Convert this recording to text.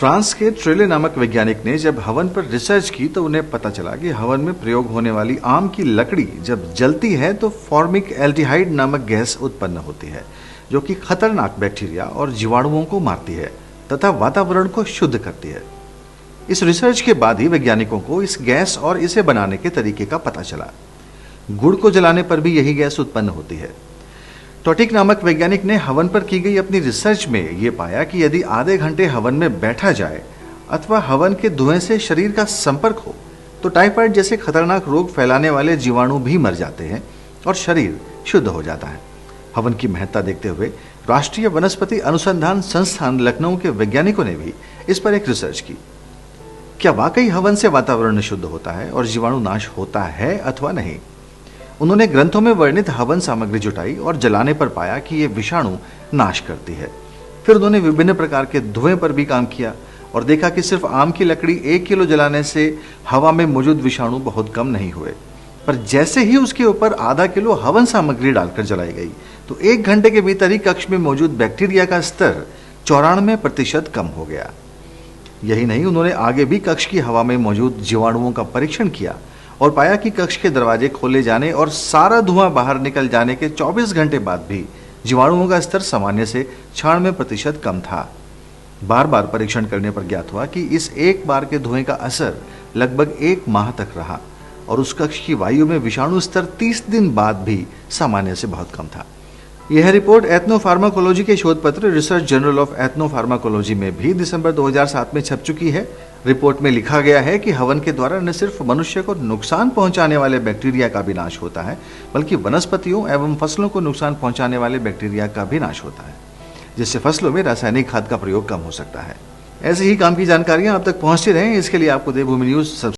France के ट्रेले नामक वैज्ञानिक ने जब हवन पर रिसर्च की तो उन्हें पता चला कि हवन में प्रयोग होने वाली आम की लकड़ी जब जलती है तो फॉर्मिक एल्डिहाइड नामक गैस उत्पन्न होती है, जो कि खतरनाक बैक्टीरिया और जीवाणुओं को मारती है तथा वातावरण को शुद्ध करती है। इस रिसर्च के बाद ही वैज्ञानिकों को इस गैस और इसे बनाने के तरीके का पता चला। गुड़ को जलाने पर भी यही गैस उत्पन्न होती है। टॉटिक नामक वैज्ञानिक ने हवन पर की गई अपनी रिसर्च में यह पाया कि यदि आधे घंटे हवन में बैठा जाए अथवा हवन के धुएं से शरीर का संपर्क हो तो टाइफाइड जैसे खतरनाक रोग फैलाने वाले जीवाणु भी मर जाते हैं और शरीर शुद्ध हो जाता है। हवन की महत्ता देखते हुए राष्ट्रीय वनस्पति अनुसंधान संस्थान लखनऊ के वैज्ञानिकों ने भी इस पर एक रिसर्च की। क्या वाकई हवन से वातावरण शुद्ध होता है और जीवाणु नाश होता है अथवा नहीं? उन्होंने ग्रंथों में वर्णित हवन सामग्री जुटाई और जलाने पर पाया कि ये विषाणु नाश करती है। फिर उन्होंने विभिन्न प्रकार के धुएं पर भी काम किया और देखा कि सिर्फ आम की लकड़ी 1 किलो जलाने से हवा में मौजूद विषाणु बहुत कम नहीं हुए, पर जैसे ही उसके ऊपर आधा किलो हवन सामग्री डालकर जलाई गई तो 1 घंटे के भीतर ही कक्ष में मौजूद बैक्टीरिया का स्तर 94% कम हो गया। यही नहीं, उन्होंने आगे भी कक्ष की हवा में मौजूद जीवाणुओं का परीक्षण किया और पाया कि कक्ष के दरवाजे खोले जाने और सारा धुआं बाहर निकल जाने के 24 घंटे बाद भी जीवाणुओं का स्तर सामान्य से 96% कम था। बार बार परीक्षण करने पर ज्ञात हुआ कि इस एक बार के धुएं का असर लगभग 1 माह तक रहा और उस कक्ष की वायु में विषाणु स्तर 30 दिन बाद भी सामान्य से बहुत कम था। यह रिपोर्ट एथनोफार्माकोलॉजी के शोध पत्र रिसर्च जर्नल ऑफ एथनोफार्माकोलॉजी में भी दिसंबर 2007 में छप चुकी है। रिपोर्ट में लिखा गया है कि हवन के द्वारा न सिर्फ मनुष्य को नुकसान पहुंचाने वाले बैक्टीरिया का भी नाश होता है, बल्कि वनस्पतियों एवं फसलों को नुकसान पहुंचाने वाले बैक्टीरिया का भी नाश होता है, जिससे फसलों में रासायनिक खाद का प्रयोग कम हो सकता है। ऐसे ही काम की जानकारियां आप तक पहुंचती रहें, इसके लिए आपको देवभूमि न्यूज